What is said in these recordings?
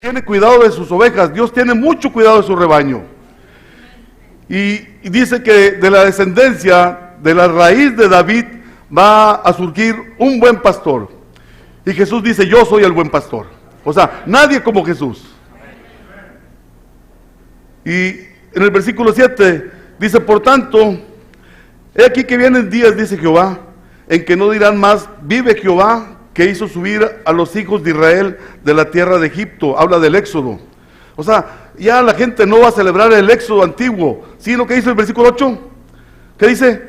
tiene cuidado de sus ovejas, Dios tiene mucho cuidado de su rebaño. Y dice que de la descendencia, de la raíz de David, va a surgir un buen pastor. Y Jesús dice, yo soy el buen pastor. O sea, nadie como Jesús. Y en el versículo 7 dice, por tanto, he aquí que vienen días, dice Jehová, en que no dirán más, vive Jehová, que hizo subir a los hijos de Israel de la tierra de Egipto. Habla del éxodo. O sea, ya la gente no va a celebrar el éxodo antiguo. ¿Sí lo que dice el versículo 8? ¿Qué dice?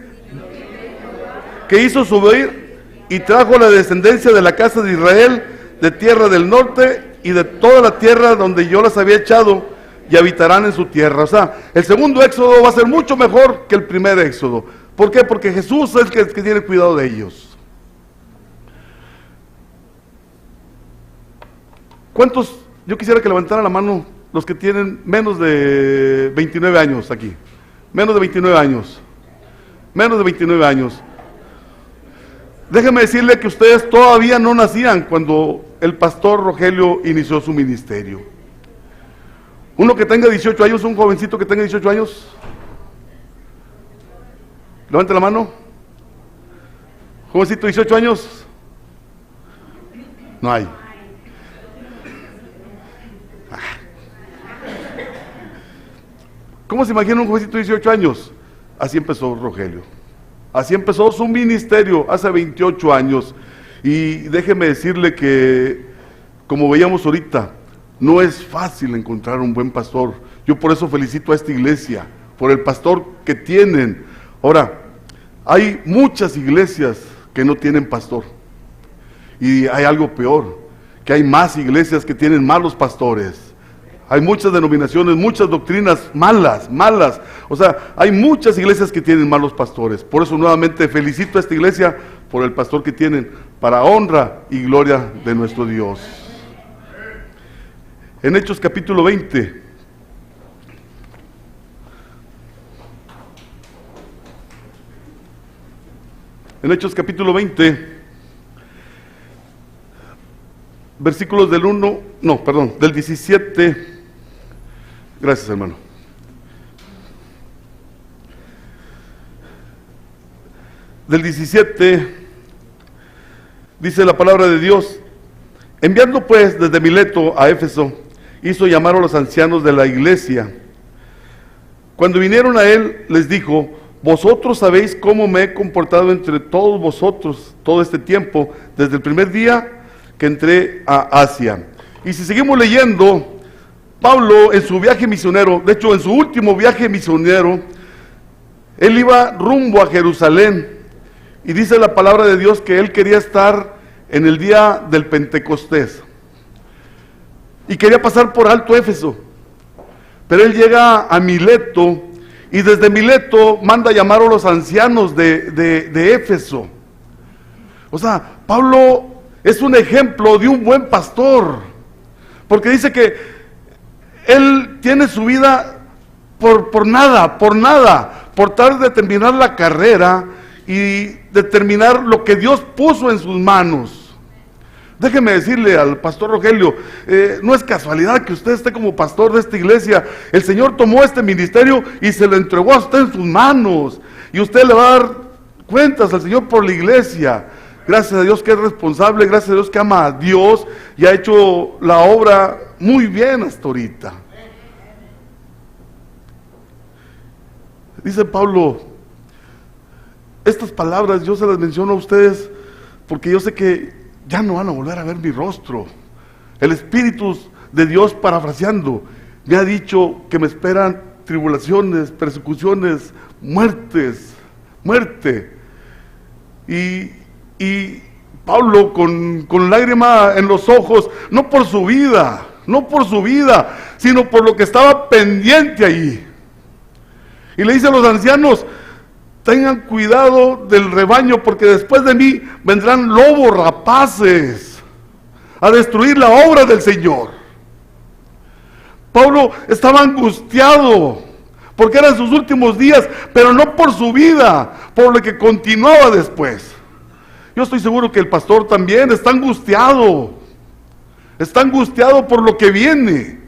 Que hizo subir y trajo la descendencia de la casa de Israel de tierra del norte y de toda la tierra donde yo las había echado, y habitarán en su tierra. O sea, el segundo éxodo va a ser mucho mejor que el primer éxodo. ¿Por qué? Porque Jesús es el que tiene cuidado de ellos. ¿Cuántos? Yo quisiera que levantaran la mano los que tienen menos de 29 años aquí. Menos de 29 años. Menos de 29 años. Déjenme decirle que ustedes todavía no nacían cuando el pastor Rogelio inició su ministerio. Uno que tenga 18 años, un jovencito que tenga 18 años. Levante la mano. Jovencito, 18 años. No hay. ¿Cómo se imagina un jovencito de 18 años? Así empezó Rogelio. Así empezó su ministerio hace 28 años. Y déjeme decirle que, como veíamos ahorita, no es fácil encontrar un buen pastor. Yo por eso felicito a esta iglesia, por el pastor que tienen. Ahora, hay muchas iglesias que no tienen pastor. Y hay algo peor, que hay más iglesias que tienen malos pastores. Hay muchas denominaciones, muchas doctrinas malas. O sea, hay muchas iglesias que tienen malos pastores. Por eso nuevamente felicito a esta iglesia por el pastor que tienen, para honra y gloria de nuestro Dios. En Hechos capítulo 20. En Hechos capítulo 20. Versículos del 17. Gracias, hermano. Del 17 dice la palabra de Dios: enviando pues desde Mileto a Éfeso, hizo llamar a los ancianos de la iglesia. Cuando vinieron a él, les dijo: vosotros sabéis cómo me he comportado entre todos vosotros todo este tiempo, desde el primer día que entré a Asia. Y si seguimos leyendo, Pablo en su viaje misionero, de hecho en su último viaje misionero, él iba rumbo a Jerusalén, y dice la palabra de Dios que él quería estar en el día del Pentecostés, y quería pasar por alto Éfeso, pero él llega a Mileto, y desde Mileto manda llamar a los ancianos de Éfeso. O sea, Pablo es un ejemplo de un buen pastor, porque dice que él tiene su vida por nada, por tratar de terminar la carrera y de terminar lo que Dios puso en sus manos. Déjeme decirle al pastor Rogelio, no es casualidad que usted esté como pastor de esta iglesia. El Señor tomó este ministerio y se lo entregó a usted en sus manos, y usted le va a dar cuentas al Señor por la iglesia. Gracias a Dios que es responsable, gracias a Dios que ama a Dios y ha hecho la obra muy bien hasta ahorita. Dice Pablo, estas palabras yo se las menciono a ustedes porque yo sé que ya no van a volver a ver mi rostro. El Espíritu de Dios, parafraseando, me ha dicho que me esperan tribulaciones, persecuciones, muerte. Y Pablo con lágrima en los ojos, no por su vida, sino por lo que estaba pendiente allí. Y le dice a los ancianos: tengan cuidado del rebaño, porque después de mí vendrán lobos rapaces a destruir la obra del Señor. Pablo estaba angustiado porque eran sus últimos días, pero no por su vida, por lo que continuaba después. Yo estoy seguro que el pastor también está angustiado. está angustiado por lo que viene.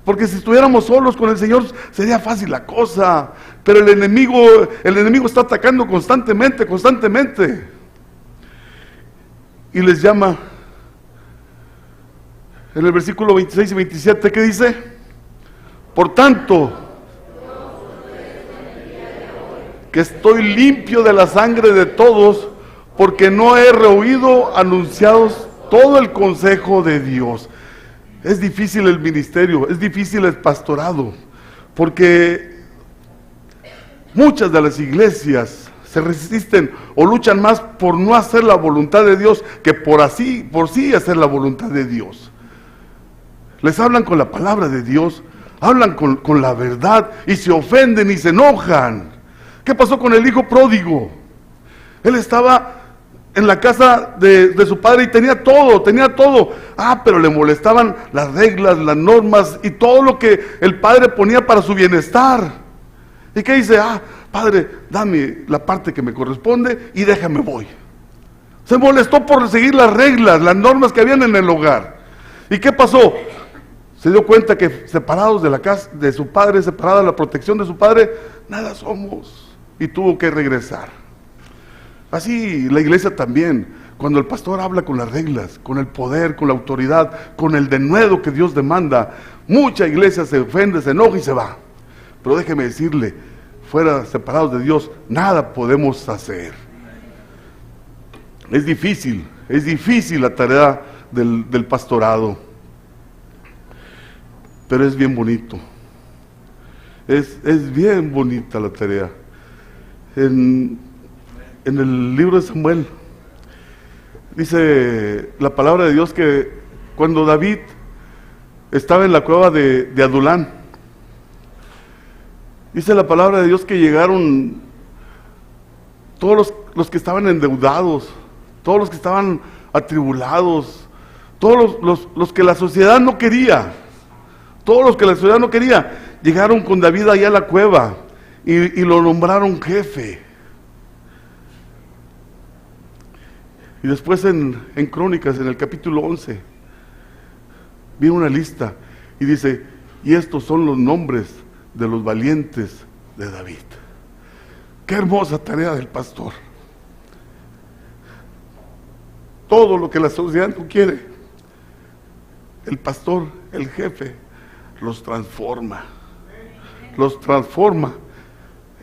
Porque si estuviéramos solos con el Señor sería fácil la cosa, pero el enemigo está atacando constantemente. Y les llama, en el versículo 26 y 27, ¿qué dice? Por tanto, que estoy limpio de la sangre de todos, porque no he rehuido anunciados todo el consejo de Dios. Es difícil el ministerio, es difícil el pastorado, porque muchas de las iglesias se resisten o luchan más por no hacer la voluntad de Dios que por sí hacer la voluntad de Dios. Les hablan con la palabra de Dios, hablan con la verdad y se ofenden y se enojan. ¿Qué pasó con el hijo pródigo? Él estaba en la casa de su padre y tenía todo. Pero le molestaban las reglas, las normas y todo lo que el padre ponía para su bienestar. ¿Y qué dice? Padre, dame la parte que me corresponde y déjame voy. Se molestó por seguir las reglas, las normas que habían en el hogar. ¿Y qué pasó? Se dio cuenta que separados de la casa de su padre, separada de la protección de su padre, nada somos. Y tuvo que regresar. Así la iglesia también, cuando el pastor habla con las reglas, con el poder, con la autoridad, con el denuedo que Dios demanda, mucha iglesia se ofende, se enoja y se va. Pero déjeme decirle, fuera separados de Dios, nada podemos hacer. Es difícil la tarea del pastorado, pero es bien bonito. Es bien bonita la tarea. En el libro de Samuel dice la palabra de Dios que cuando David estaba en la cueva de Adulán, dice la palabra de Dios que llegaron todos los que estaban endeudados, todos los que estaban atribulados, todos los que la sociedad no quería, llegaron con David allá a la cueva y lo nombraron jefe. Y después en Crónicas, en el capítulo 11, viene una lista y dice, y estos son los nombres de los valientes de David. Qué hermosa tarea del pastor. Todo lo que la sociedad no quiere, el pastor, el jefe, los transforma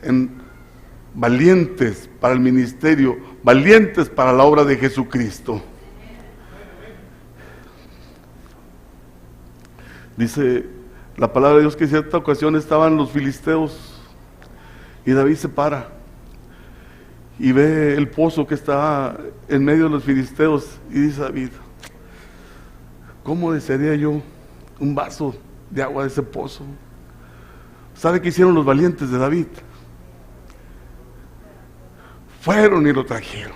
en valientes para el ministerio, valientes para la obra de Jesucristo. Dice la palabra de Dios que en cierta ocasión estaban los filisteos y David se para y ve el pozo que está en medio de los filisteos y dice David, ¿cómo desearía yo un vaso de agua de ese pozo? ¿Sabe qué hicieron los valientes de David? Fueron y lo trajeron.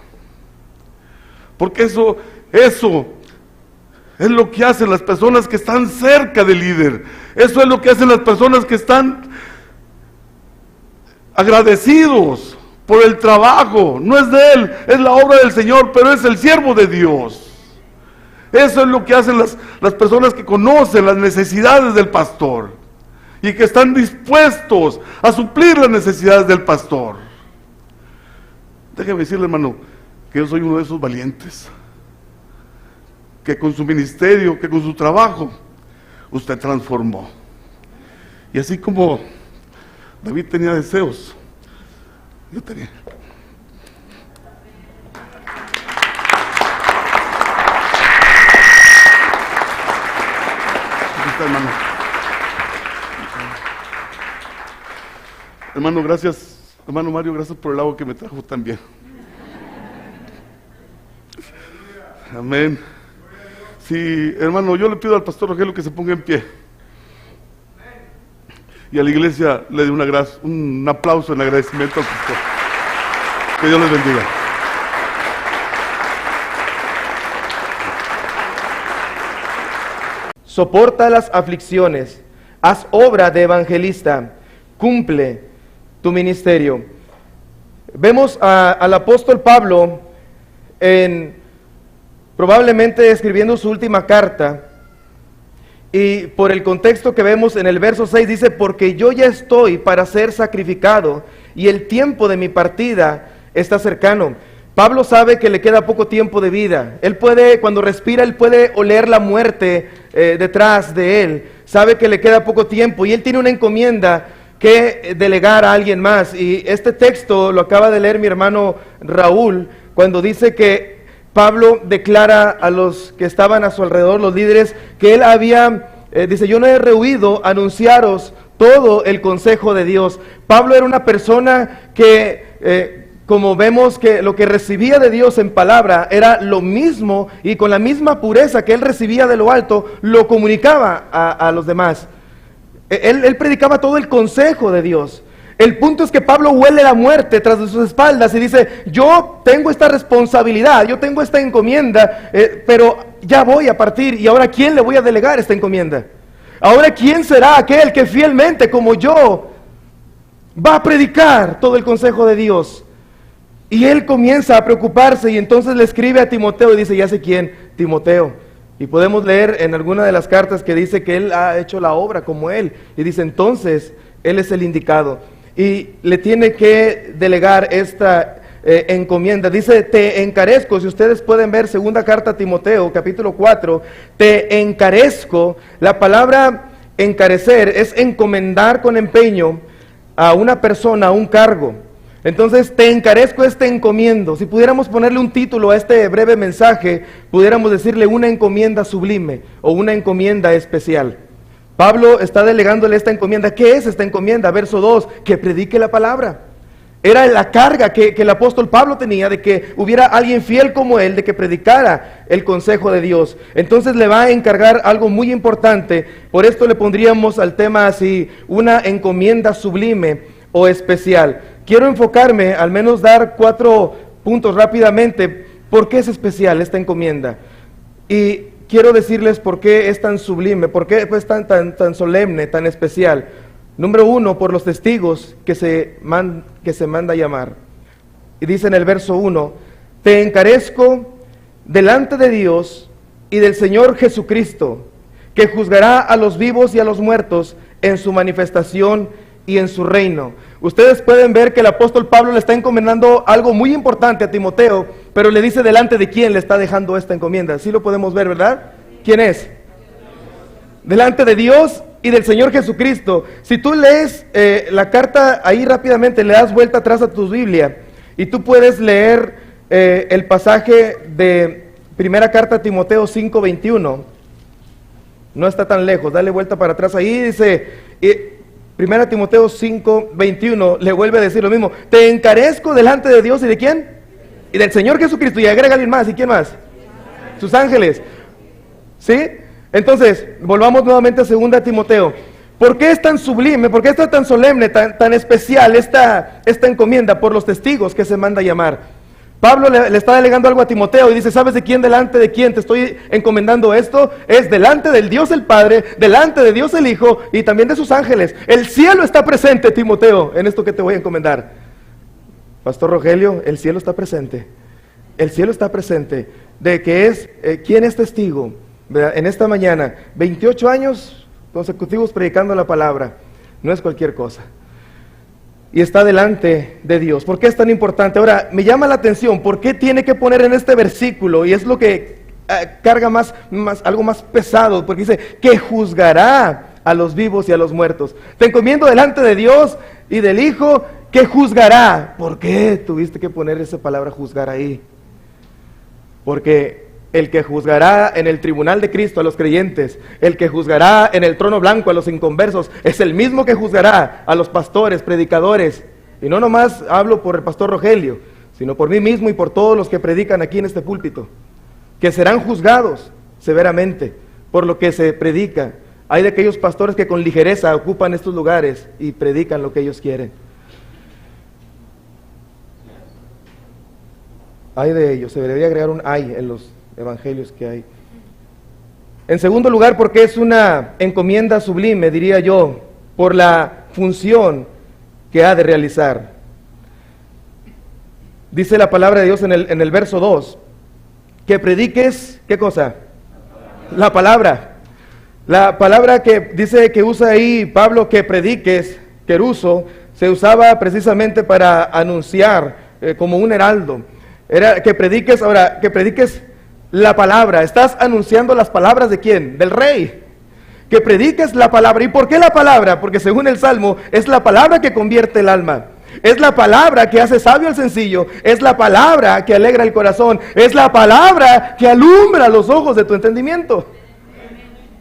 Porque eso es lo que hacen las personas que están cerca del líder. Eso es lo que hacen las personas que están agradecidos por el trabajo. No es de él, es la obra del Señor, pero es el siervo de Dios. Eso es lo que hacen las personas que conocen las necesidades del pastor y que están dispuestos a suplir las necesidades del pastor. Déjeme decirle, hermano, que yo soy uno de esos valientes, que con su ministerio, que con su trabajo, usted transformó. Y así como David tenía deseos, yo tenía. Aquí está, hermano. Hermano, gracias. Hermano Mario, gracias por el agua que me trajo también. Amén. Sí, hermano, yo le pido al pastor Rogelio que se ponga en pie. Y a la iglesia le dé un aplauso en agradecimiento al pastor. Que Dios les bendiga. Soporta las aflicciones, haz obra de evangelista, cumple tu ministerio. Vemos al apóstol Pablo en probablemente escribiendo su última carta, y por el contexto que vemos en el verso 6 dice, porque yo ya estoy para ser sacrificado y el tiempo de mi partida está cercano. Pablo sabe que le queda poco tiempo de vida. Él puede, cuando respira, él puede oler la muerte detrás de él. Sabe que le queda poco tiempo y él tiene una encomienda que delegar a alguien más. Y este texto lo acaba de leer mi hermano Raúl, cuando dice que Pablo declara a los que estaban a su alrededor, los líderes, que él había, dice, yo no he rehuido anunciaros todo el consejo de Dios. Pablo era una persona que, como vemos que lo que recibía de Dios en palabra era lo mismo, y con la misma pureza que él recibía de lo alto, lo comunicaba a los demás. Él predicaba todo el consejo de Dios. El punto es que Pablo huele la muerte tras de sus espaldas y dice, yo tengo esta responsabilidad, yo tengo esta encomienda, pero ya voy a partir, y ahora ¿quién le voy a delegar esta encomienda? Ahora ¿quién será aquel que fielmente como yo va a predicar todo el consejo de Dios? Y él comienza a preocuparse y entonces le escribe a Timoteo y dice, ya sé quién, Timoteo. Y podemos leer en alguna de las cartas que dice que él ha hecho la obra como él. Y dice, entonces, él es el indicado. Y le tiene que delegar esta encomienda. Dice, te encarezco, si ustedes pueden ver segunda carta a Timoteo, capítulo 4, te encarezco. La palabra encarecer es encomendar con empeño a una persona, a un cargo. Entonces, te encarezco este encomiendo. Si pudiéramos ponerle un título a este breve mensaje, pudiéramos decirle una encomienda sublime o una encomienda especial. Pablo está delegándole esta encomienda. ¿Qué es esta encomienda? Verso 2, que predique la palabra. Era la carga que el apóstol Pablo tenía de que hubiera alguien fiel como él, de que predicara el consejo de Dios. Entonces le va a encargar algo muy importante. Por esto le pondríamos al tema así, una encomienda sublime o especial. Quiero enfocarme, al menos dar 4 puntos rápidamente, por qué es especial esta encomienda. Y quiero decirles por qué es tan sublime, por qué es tan solemne, tan especial. Número 1, por los testigos que se manda a llamar. Y dice en el verso 1, te encarezco delante de Dios y del Señor Jesucristo, que juzgará a los vivos y a los muertos en su manifestación y en su reino. Ustedes pueden ver que el apóstol Pablo le está encomendando algo muy importante a Timoteo, pero le dice delante de quién le está dejando esta encomienda. Sí lo podemos ver, ¿verdad? ¿Quién es? Delante de Dios y del Señor Jesucristo. Si tú lees la carta ahí rápidamente, le das vuelta atrás a tu Biblia y tú puedes leer el pasaje de primera carta a Timoteo 5:21. No está tan lejos, dale vuelta para atrás ahí, dice... Primera Timoteo 5:21 le vuelve a decir lo mismo. Te encarezco delante de Dios y ¿de quién? Y del Señor Jesucristo. Y agrega alguien más. ¿Y quién más? Sus ángeles. ¿Sí? Entonces, volvamos nuevamente a 2 Timoteo. ¿Por qué es tan sublime? ¿Por qué está tan solemne, tan especial esta encomienda? Por los testigos que se manda a llamar. Pablo le está delegando algo a Timoteo y dice, ¿sabes de quién, delante de quién te estoy encomendando esto? Es delante del Dios el Padre, delante de Dios el Hijo y también de sus ángeles. El cielo está presente, Timoteo, en esto que te voy a encomendar. Pastor Rogelio, el cielo está presente. El cielo está presente de que es, ¿quién es testigo? ¿Verdad? En esta mañana, 28 años consecutivos predicando la palabra. No es cualquier cosa. Y está delante de Dios. ¿Por qué es tan importante? Ahora, me llama la atención, ¿por qué tiene que poner en este versículo? Y es lo que carga algo más pesado, porque dice, que juzgará a los vivos y a los muertos. Te encomiendo delante de Dios y del Hijo, que juzgará. ¿Por qué tuviste que poner esa palabra juzgar ahí? Porque el que juzgará en el tribunal de Cristo a los creyentes, el que juzgará en el trono blanco a los inconversos, es el mismo que juzgará a los pastores, predicadores. Y no nomás hablo por el pastor Rogelio, sino por mí mismo y por todos los que predican aquí en este púlpito, que serán juzgados severamente por lo que se predica. Hay de aquellos pastores que con ligereza ocupan estos lugares y predican lo que ellos quieren. Hay de ellos, se debería agregar un hay en los evangelios que hay. En segundo lugar, porque es una encomienda sublime, diría yo, por la función que ha de realizar. Dice la palabra de Dios en el verso 2, que prediques, ¿qué cosa? La palabra. La palabra que dice que usa ahí Pablo, que prediques, queruso, se usaba precisamente para anunciar como un heraldo. Era que prediques, ahora, que prediques la palabra. Estás anunciando las palabras ¿de quién? Del rey. Que prediques la palabra. ¿Y por qué la palabra? Porque según el Salmo, es la palabra que convierte el alma. Es la palabra que hace sabio al sencillo. Es la palabra que alegra el corazón. Es la palabra que alumbra los ojos de tu entendimiento.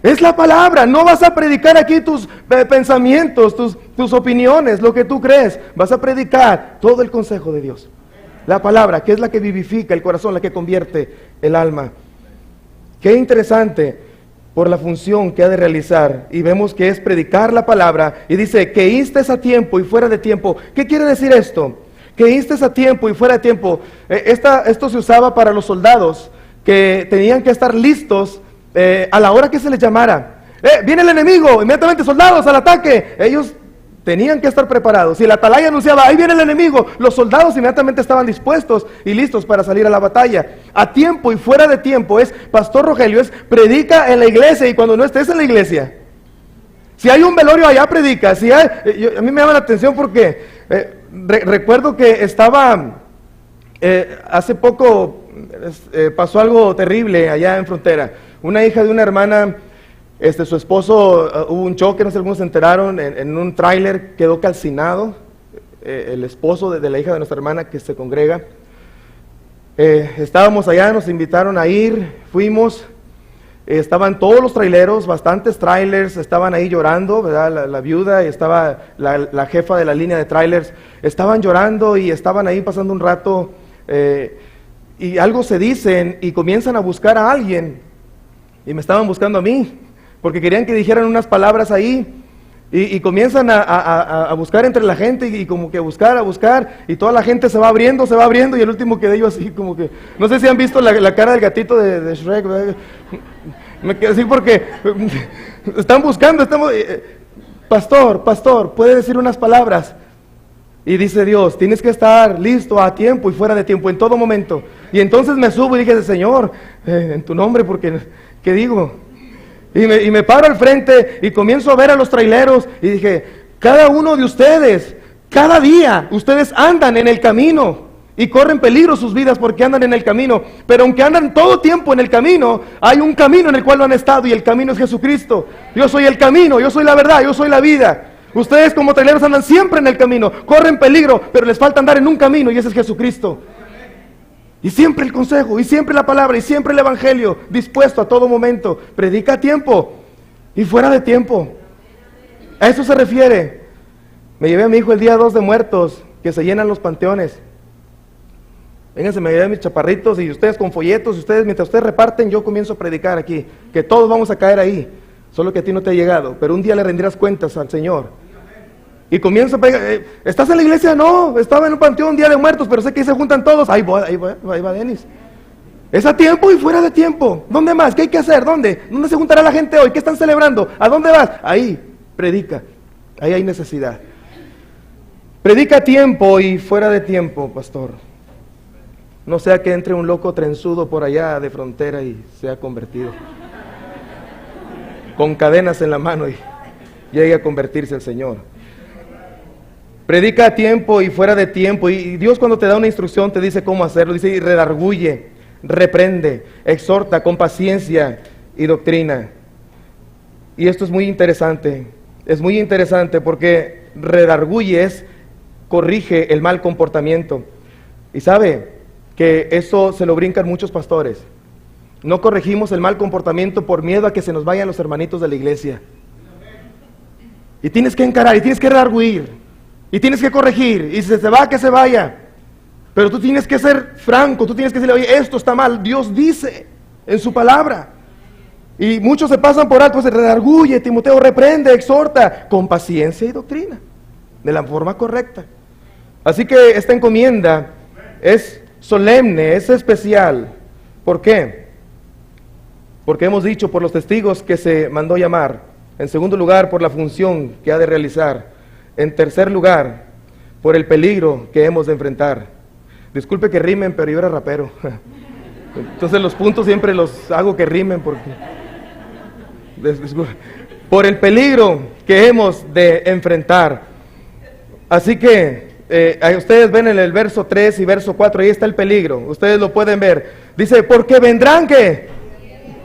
Es la palabra. No vas a predicar aquí tus pensamientos, tus opiniones, lo que tú crees. Vas a predicar todo el consejo de Dios. La palabra, que es la que vivifica el corazón, la que convierte el alma. Qué interesante por la función que ha de realizar. Y vemos que es predicar la palabra. Y dice que instes a tiempo y fuera de tiempo. ¿Qué quiere decir esto? Que instes a tiempo y fuera de tiempo. Esto se usaba para los soldados que tenían que estar listos a la hora que se les llamara. Viene el enemigo, inmediatamente soldados al ataque. Ellos tenían que estar preparados. Si la atalaya anunciaba, ahí viene el enemigo, los soldados inmediatamente estaban dispuestos y listos para salir a la batalla. A tiempo y fuera de tiempo es, Pastor Rogelio, es predica en la iglesia y cuando no estés en la iglesia. Si hay un velorio allá, predica. Si hay, a mí me llama la atención porque recuerdo que estaba, hace poco pasó algo terrible allá en Frontera. Una hija de una hermana, su esposo, hubo un choque, no sé si algunos se enteraron, en un tráiler quedó calcinado, el esposo de la hija de nuestra hermana que se congrega. Estábamos allá, nos invitaron a ir, fuimos, estaban todos los traileros, bastantes trailers, estaban ahí llorando, ¿verdad? La viuda y estaba la jefa de la línea de trailers, estaban llorando y estaban ahí pasando un rato, y algo se dicen y comienzan a buscar a alguien, y me estaban buscando a mí, porque querían que dijeran unas palabras ahí, y comienzan a buscar entre la gente, y como que a buscar, y toda la gente se va abriendo, y el último quedé yo así, como que, no sé si han visto la cara del gatito de Shrek, ¿verdad? Me quedé así porque están buscando, pastor, puede decir unas palabras, y dice Dios, tienes que estar listo a tiempo y fuera de tiempo, en todo momento, y entonces me subo y dije, Señor, en tu nombre, porque, ¿qué digo? Y me paro al frente y comienzo a ver a los traileros y dije, cada uno de ustedes, cada día, ustedes andan en el camino y corren peligro sus vidas porque andan en el camino, pero aunque andan todo tiempo en el camino, hay un camino en el cual lo han estado y el camino es Jesucristo. Yo soy el camino, yo soy la verdad, yo soy la vida. Ustedes como traileros andan siempre en el camino, corren peligro, pero les falta andar en un camino y ese es Jesucristo. Y siempre el consejo, y siempre la palabra, y siempre el evangelio, dispuesto a todo momento. Predica a tiempo y fuera de tiempo. A eso se refiere. Me llevé a mi hijo el día 2 de Muertos, que se llenan los panteones. Vénganse, me llevé a mis chaparritos, y ustedes con folletos, mientras ustedes reparten, yo comienzo a predicar aquí, que todos vamos a caer ahí, solo que a ti no te ha llegado, pero un día le rendirás cuentas al Señor. Y comienzo a pegar, ¿estás en la iglesia? No, estaba en un panteón, día de muertos, pero sé que ahí se juntan todos. Ahí va Denis. Es a tiempo y fuera de tiempo. ¿Dónde más? ¿Qué hay que hacer? ¿Dónde se juntará la gente hoy? ¿Qué están celebrando? ¿A dónde vas? Ahí, predica. Ahí hay necesidad. Predica a tiempo y fuera de tiempo, pastor. No sea que entre un loco trenzudo por allá de Frontera y sea convertido. Con cadenas en la mano y llegue a convertirse el Señor. Predica a tiempo y fuera de tiempo. Y Dios cuando te da una instrucción te dice cómo hacerlo. Dice, y redarguye, reprende, exhorta con paciencia y doctrina. Y esto es muy interesante. Es muy interesante porque redarguye es, corrige el mal comportamiento. Y sabe que eso se lo brincan muchos pastores. No corregimos el mal comportamiento por miedo a que se nos vayan los hermanitos de la iglesia. Y tienes que encarar, y tienes que redarguir. Y tienes que corregir, y si se va, que se vaya. Pero tú tienes que ser franco, tú tienes que decirle, oye, esto está mal, Dios dice en su palabra. Y muchos se pasan por alto, se redarguye, Timoteo, reprende, exhorta, con paciencia y doctrina, de la forma correcta. Así que esta encomienda es solemne, es especial. ¿Por qué? Porque hemos dicho por los testigos que se mandó llamar. En segundo lugar, por la función que ha de realizar. En tercer lugar, por el peligro que hemos de enfrentar. Disculpe que rimen, pero yo era rapero. Entonces los puntos siempre los hago que rimen por el peligro que hemos de enfrentar. Así que ustedes ven en el verso 3 y verso 4, ahí está el peligro, ustedes lo pueden ver. Dice, porque vendrán ¿qué?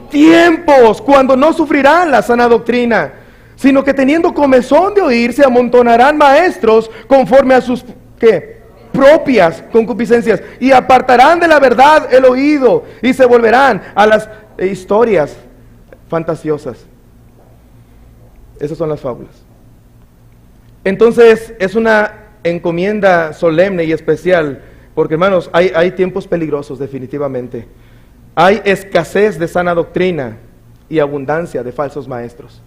Tiempos cuando no sufrirán la sana doctrina, sino que teniendo comezón de oír, se amontonarán maestros conforme a sus ¿qué? Propias concupiscencias, y apartarán de la verdad el oído, y se volverán a las historias fantasiosas. Esas son las fábulas. Entonces es una encomienda solemne y especial, porque hermanos, hay tiempos peligrosos definitivamente. Hay escasez de sana doctrina y abundancia de falsos maestros.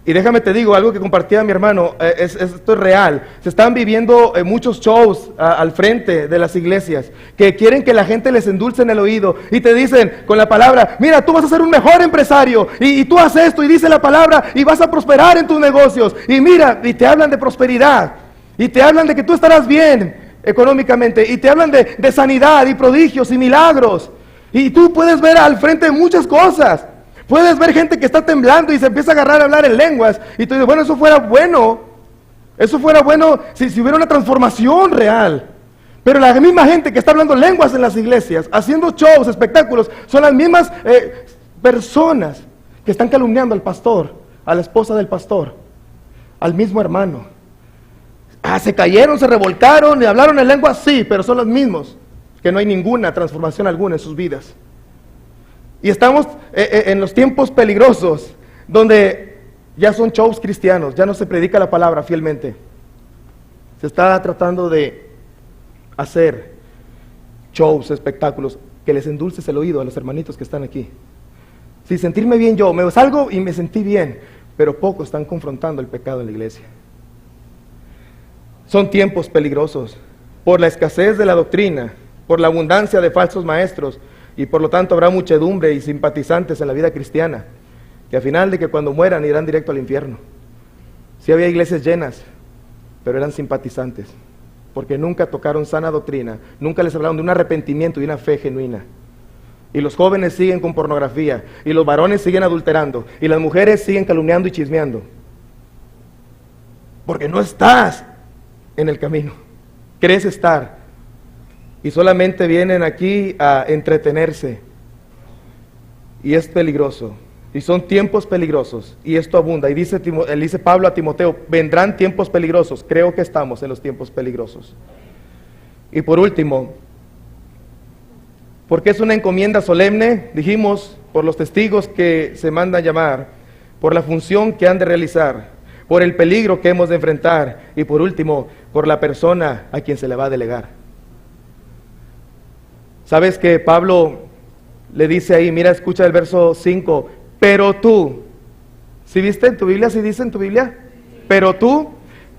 Y déjame te digo algo que compartía mi hermano, esto es real. Se están viviendo muchos shows al frente de las iglesias que quieren que la gente les endulce en el oído y te dicen con la palabra, mira, tú vas a ser un mejor empresario y tú haces esto y dice la palabra y vas a prosperar en tus negocios. Y mira, y te hablan de prosperidad y te hablan de que tú estarás bien económicamente y te hablan de sanidad y prodigios y milagros. Y tú puedes ver al frente muchas cosas. Puedes ver gente que está temblando y se empieza a agarrar a hablar en lenguas. Y tú dices, bueno, eso fuera bueno si hubiera una transformación real. Pero la misma gente que está hablando lenguas en las iglesias, haciendo shows, espectáculos, son las mismas personas que están calumniando al pastor, a la esposa del pastor, al mismo hermano. Se cayeron, se revolcaron y hablaron en lenguas, sí, pero son los mismos, que no hay ninguna transformación alguna en sus vidas. Y estamos en los tiempos peligrosos, donde ya son shows cristianos, ya no se predica la palabra fielmente. Se está tratando de hacer shows, espectáculos, que les endulces el oído a los hermanitos que están aquí. Si sentirme bien yo, me salgo y me sentí bien, pero pocos están confrontando el pecado en la iglesia. Son tiempos peligrosos, por la escasez de la doctrina, por la abundancia de falsos maestros, y por lo tanto habrá muchedumbre y simpatizantes en la vida cristiana, que al final de que cuando mueran irán directo al infierno. Sí había iglesias llenas, pero eran simpatizantes, porque nunca tocaron sana doctrina, nunca les hablaron de un arrepentimiento y una fe genuina. Y los jóvenes siguen con pornografía, y los varones siguen adulterando, y las mujeres siguen calumniando y chismeando, porque no estás en el camino, crees estar, y solamente vienen aquí a entretenerse. Y es peligroso. Y son tiempos peligrosos. Y esto abunda. Y dice Pablo a Timoteo, vendrán tiempos peligrosos. Creo que estamos en los tiempos peligrosos. Y por último, porque es una encomienda solemne, dijimos, por los testigos que se mandan llamar, por la función que han de realizar, por el peligro que hemos de enfrentar, y por último, por la persona a quien se le va a delegar. ¿Sabes que Pablo le dice ahí, mira, escucha el verso 5, pero tú, ¿sí viste en tu Biblia? ¿Sí dice en tu Biblia? Pero tú,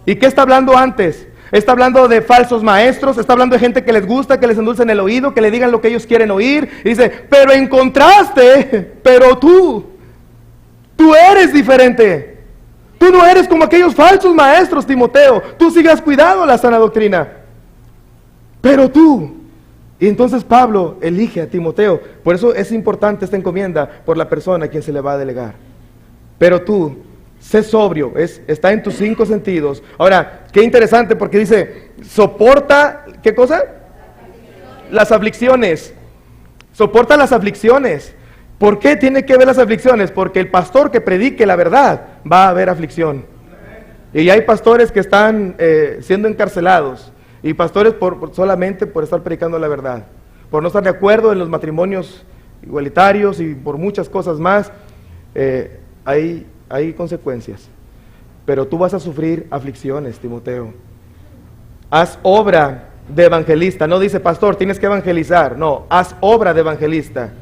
¿y qué está hablando antes? Está hablando de falsos maestros, está hablando de gente que les gusta, que les endulcen el oído, que le digan lo que ellos quieren oír, y dice, pero en contraste, pero tú eres diferente, tú no eres como aquellos falsos maestros, Timoteo, tú sigas cuidado la sana doctrina, pero tú. Y entonces Pablo elige a Timoteo. Por eso es importante esta encomienda por la persona a quien se le va a delegar. Pero tú, sé sobrio, está en tus 5 sentidos. Ahora, qué interesante porque dice, soporta, ¿qué cosa? Las aflicciones. Soporta las aflicciones. ¿Por qué tiene que ver las aflicciones? Porque el pastor que predique la verdad va a haber aflicción. Y hay pastores que están siendo encarcelados. Y pastores solamente por estar predicando la verdad, por no estar de acuerdo en los matrimonios igualitarios y por muchas cosas más, hay consecuencias. Pero tú vas a sufrir aflicciones, Timoteo. Haz obra de evangelista. No dice, pastor, tienes que evangelizar. No, haz obra de evangelista.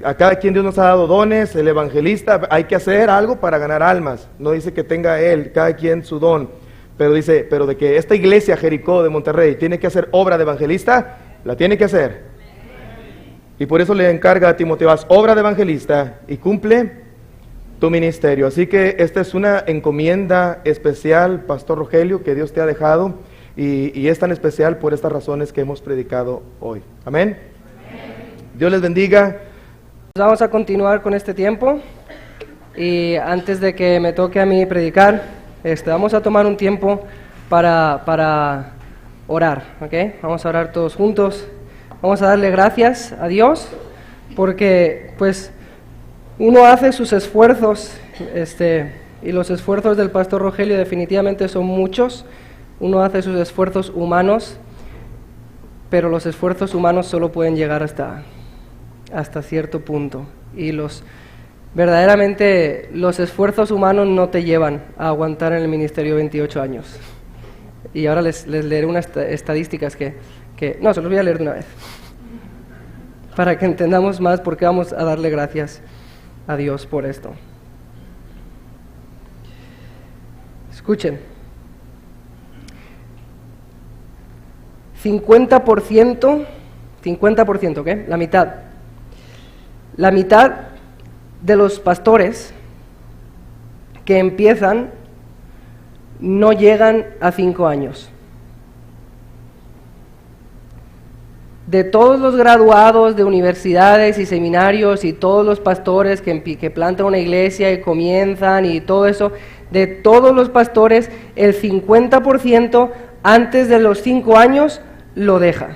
A cada quien Dios nos ha dado dones. El evangelista, hay que hacer algo para ganar almas. No dice que tenga cada quien su don. Pero dice, pero de que esta iglesia Jericó de Monterrey tiene que hacer obra de evangelista, la tiene que hacer. Y por eso le encarga a Timoteo, haz obra de evangelista y cumple tu ministerio. Así que esta es una encomienda especial, Pastor Rogelio, que Dios te ha dejado, y es tan especial por estas razones que hemos predicado hoy. Amén. Dios les bendiga. Vamos a continuar con este tiempo y antes de que me toque a mí predicar, vamos a tomar un tiempo para orar, ¿ok? Vamos a orar todos juntos. Vamos a darle gracias a Dios porque pues uno hace sus esfuerzos, y los esfuerzos del pastor Rogelio definitivamente son muchos. Uno hace sus esfuerzos humanos, pero los esfuerzos humanos solo pueden llegar hasta cierto punto. Y verdaderamente los esfuerzos humanos no te llevan a aguantar en el ministerio 28 años. Y ahora les leeré unas estadísticas que no, se los voy a leer de una vez, para que entendamos más por qué vamos a darle gracias a Dios por esto. Escuchen. 50%, ¿ok? La mitad de los pastores que empiezan no llegan a 5 años. De todos los graduados de universidades y seminarios y todos los pastores que plantan una iglesia y comienzan y todo eso, de todos los pastores, el 50% antes de los 5 años lo deja.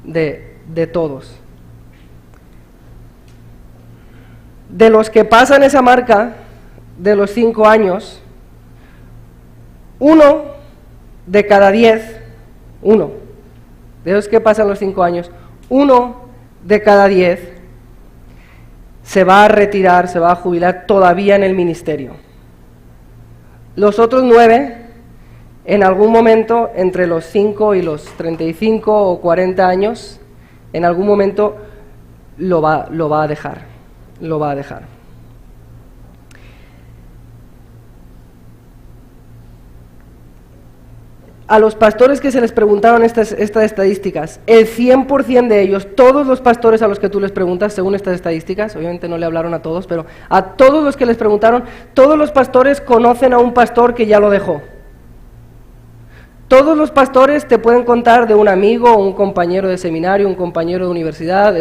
De todos. De los que pasan esa marca de los 5 años, 1 de cada 10, de los que pasan los 5 años, 1 de cada 10 se va a retirar, se va a jubilar todavía en el ministerio. Los otros 9, en algún momento, entre los 5 y los 35 o 40 años, en algún momento lo va a dejar. A los pastores que se les preguntaron estas estadísticas, el 100% de ellos, todos los pastores a los que tú les preguntas, según estas estadísticas, obviamente no le hablaron a todos, pero a todos los que les preguntaron, todos los pastores conocen a un pastor que ya lo dejó. Todos los pastores te pueden contar de un amigo, un compañero de seminario, un compañero de universidad,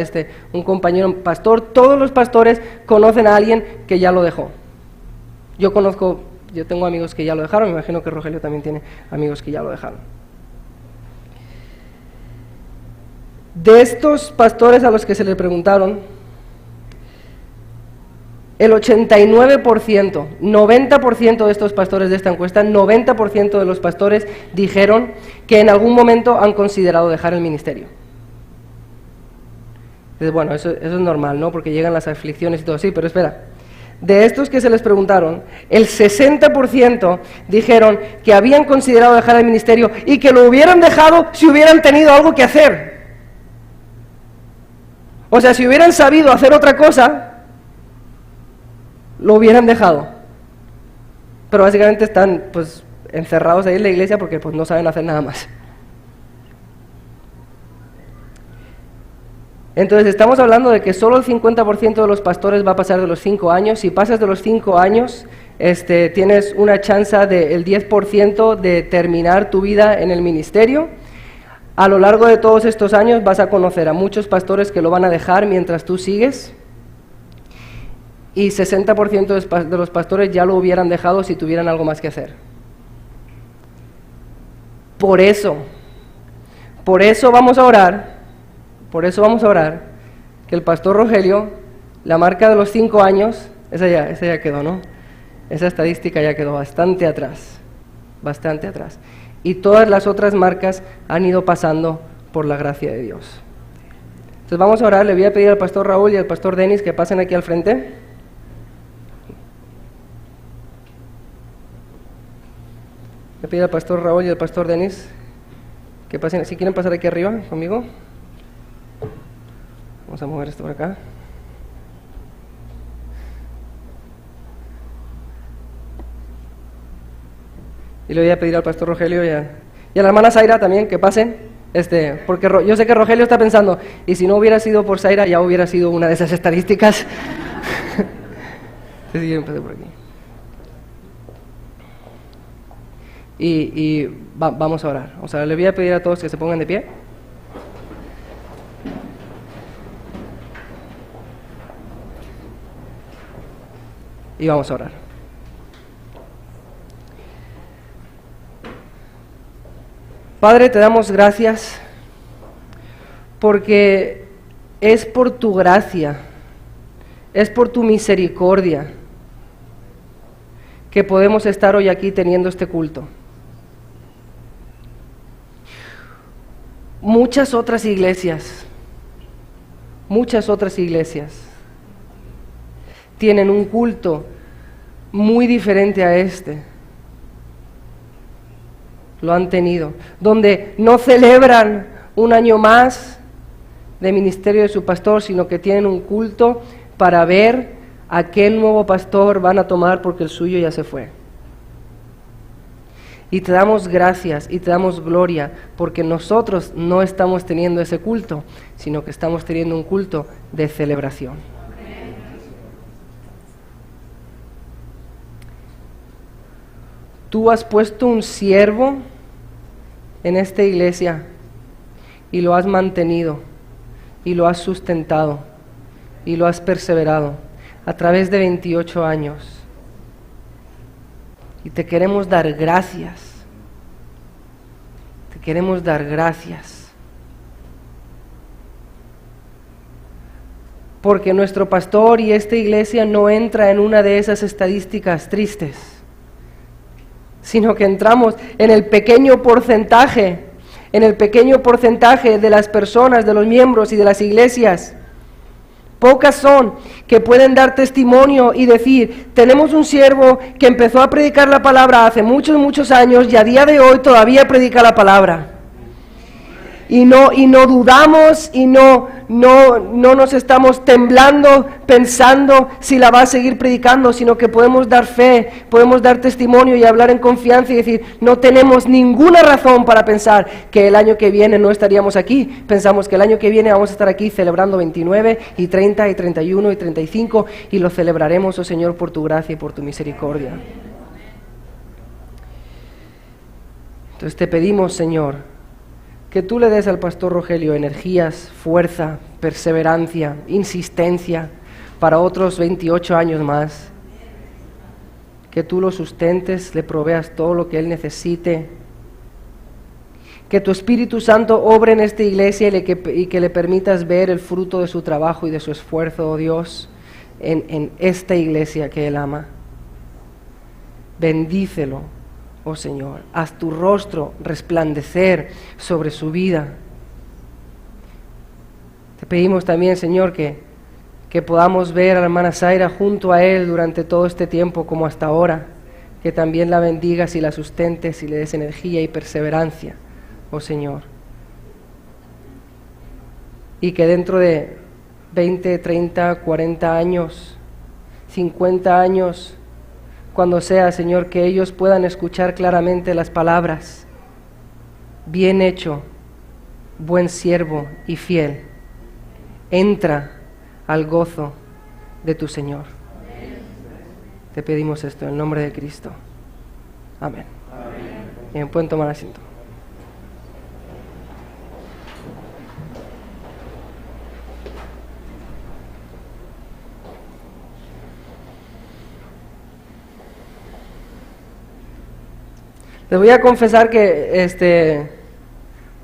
un compañero pastor. Todos los pastores conocen a alguien que ya lo dejó. Yo tengo amigos que ya lo dejaron, me imagino que Rogelio también tiene amigos que ya lo dejaron. De estos pastores a los que se le preguntaron, el 89%, 90% de estos pastores de esta encuesta, 90% de los pastores dijeron que en algún momento han considerado dejar el ministerio. Entonces, bueno, eso es normal, ¿no? Porque llegan las aflicciones y todo así, pero espera. De estos que se les preguntaron, el 60% dijeron que habían considerado dejar el ministerio y que lo hubieran dejado si hubieran tenido algo que hacer. O sea, si hubieran sabido hacer otra cosa, lo hubieran dejado. Pero básicamente están pues encerrados ahí en la iglesia porque pues no saben hacer nada más. Entonces estamos hablando de que solo el 50% de los pastores va a pasar de los 5 años. Si pasas de los 5 años, tienes una chance del 10% de terminar tu vida en el ministerio. A lo largo de todos estos años vas a conocer a muchos pastores que lo van a dejar mientras tú sigues. Y 60% de los pastores ya lo hubieran dejado si tuvieran algo más que hacer. Por eso vamos a orar que el pastor Rogelio, la marca de los 5 años, esa ya quedó, ¿no? Esa estadística ya quedó bastante atrás. Y todas las otras marcas han ido pasando por la gracia de Dios. Entonces vamos a orar, le voy a pedir al pastor Raúl y al pastor Denis que pasen aquí al frente. Le pido al pastor Raúl y al pastor Denis que pasen, si quieren pasar aquí arriba conmigo. Vamos a mover esto por acá. Y le voy a pedir al pastor Rogelio y a la hermana Zaira también que pasen, porque yo sé que Rogelio está pensando, y si no hubiera sido por Zaira ya hubiera sido una de esas estadísticas. Entonces yo empecé por aquí. Vamos a orar. O sea, le voy a pedir a todos que se pongan de pie. y vamos a orar. Padre, te damos gracias porque es por tu gracia, es por tu misericordia que podemos estar hoy aquí teniendo este culto. Muchas otras iglesias tienen un culto muy diferente a este. Lo han tenido, donde no celebran un año más de ministerio de su pastor, sino que tienen un culto para ver a qué nuevo pastor van a tomar porque el suyo ya se fue. Y te damos gracias y te damos gloria porque nosotros no estamos teniendo ese culto, sino que estamos teniendo un culto de celebración. Tú has puesto un siervo en esta iglesia y lo has mantenido y lo has sustentado y lo has perseverado a través de 28 años. Y te queremos dar gracias. Te queremos dar gracias. Porque nuestro pastor y esta iglesia no entra en una de esas estadísticas tristes, sino que entramos en el pequeño porcentaje de las personas, de los miembros y de las iglesias. Pocas son que pueden dar testimonio y decir, tenemos un siervo que empezó a predicar la palabra hace muchos, muchos años y a día de hoy todavía predica la palabra. Y no dudamos y no nos estamos temblando pensando si la va a seguir predicando, sino que podemos dar fe, podemos dar testimonio y hablar en confianza y decir, no tenemos ninguna razón para pensar que el año que viene no estaríamos aquí. Pensamos que el año que viene vamos a estar aquí celebrando 29 y 30 y 31 y 35 y lo celebraremos, oh Señor, por tu gracia y por tu misericordia. Entonces te pedimos, Señor, que tú le des al pastor Rogelio energías, fuerza, perseverancia, insistencia para otros 28 años más. Que tú lo sustentes, le proveas todo lo que él necesite. Que tu Espíritu Santo obre en esta iglesia y que le permitas ver el fruto de su trabajo y de su esfuerzo, oh Dios, en esta iglesia que él ama. Bendícelo, oh Señor, haz tu rostro resplandecer sobre su vida. Te pedimos también, Señor, que podamos ver a la hermana Zaira junto a él durante todo este tiempo como hasta ahora, que también la bendigas y la sustentes y le des energía y perseverancia, oh Señor. Y que dentro de 20, 30, 40 años, 50 años, cuando sea, Señor, que ellos puedan escuchar claramente las palabras, bien hecho, buen siervo y fiel, entra al gozo de tu Señor. Te pedimos esto en el nombre de Cristo. Amén. Bien, pueden tomar asiento. Les voy a confesar que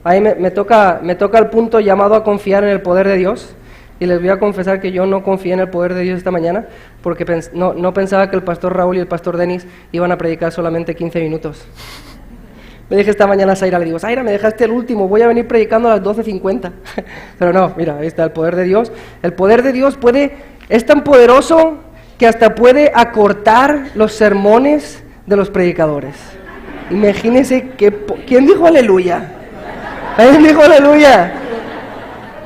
ahí me toca el punto llamado a confiar en el poder de Dios, y les voy a confesar que yo no confié en el poder de Dios esta mañana porque no pensaba que el pastor Raúl y el pastor Denis iban a predicar solamente 15 minutos. Le dije esta mañana a Zaira, le digo, Zaira, me dejaste el último, voy a venir predicando a las 12:50. Pero no, mira, ahí está el poder de Dios. El poder de Dios es tan poderoso que hasta puede acortar los sermones de los predicadores. Imagínense ¿quién dijo aleluya? ¿Quién dijo aleluya?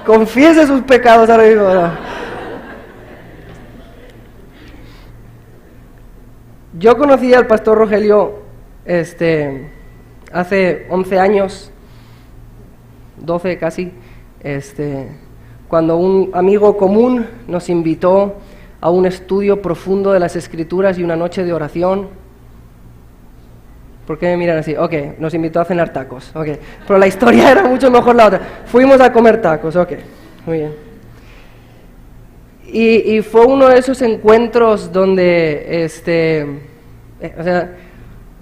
Confiese sus pecados ahora mismo. ¿No? Yo conocí al pastor Rogelio hace 11 años, 12 casi, cuando un amigo común nos invitó a un estudio profundo de las Escrituras y una noche de oración. ¿Por qué me miran así? Ok, nos invitó a cenar tacos, ok. Pero la historia era mucho mejor la otra. Fuimos a comer tacos, ok. Muy bien. Y fue uno de esos encuentros donde, o sea,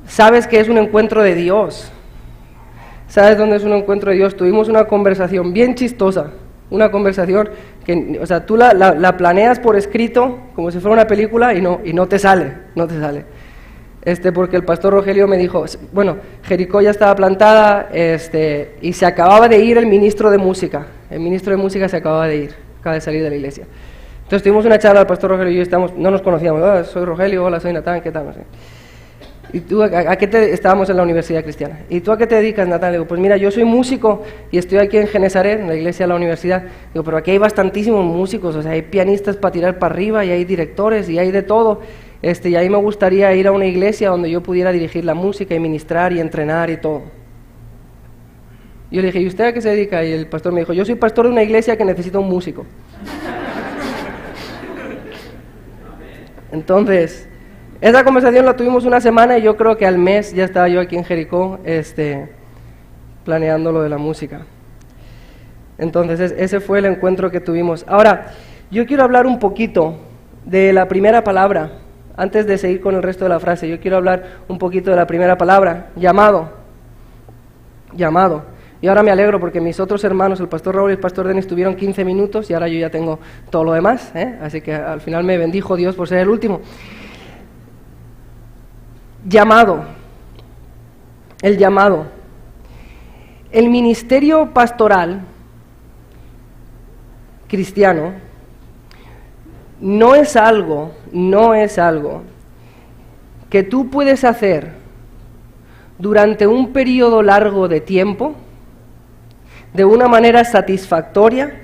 sabes que es un encuentro de Dios. ¿Sabes dónde es un encuentro de Dios? Tuvimos una conversación bien chistosa, una conversación que, o sea, tú la planeas por escrito como si fuera una película y no te sale, no te sale. Porque el pastor Rogelio me dijo, bueno, Jericó ya estaba plantada, y se acababa de ir el ministro de música se acaba de salir de la iglesia. Entonces tuvimos una charla, el pastor Rogelio y yo no nos conocíamos, soy Rogelio, hola, soy Natán, ¿qué tal? No sé. ¿Y tú estábamos en la universidad cristiana? ¿Y tú a qué te dedicas, Natán? Le digo, pues mira, yo soy músico y estoy aquí en Genesaret, en la iglesia de la universidad. Digo, pero aquí hay bastantísimos músicos, o sea, hay pianistas para tirar para arriba y hay directores y hay de todo. Y ahí me gustaría ir a una iglesia donde yo pudiera dirigir la música y ministrar y entrenar y todo. Yo le dije, ¿y usted a qué se dedica? Y el pastor me dijo, yo soy pastor de una iglesia que necesita un músico. Entonces, esa conversación la tuvimos una semana y yo creo que al mes ya estaba yo aquí en Jericó, planeando lo de la música. Entonces, ese fue el encuentro que tuvimos. Ahora, yo quiero hablar un poquito de la primera palabra. Antes de seguir con el resto de la frase, yo quiero hablar un poquito de la primera palabra, llamado. Llamado. Y ahora me alegro porque mis otros hermanos, el pastor Raúl y el pastor Denis, tuvieron 15 minutos y ahora yo ya tengo todo lo demás, Así que al final me bendijo Dios por ser el último. Llamado. El llamado. El ministerio pastoral cristiano no es algo que tú puedes hacer durante un periodo largo de tiempo, de una manera satisfactoria,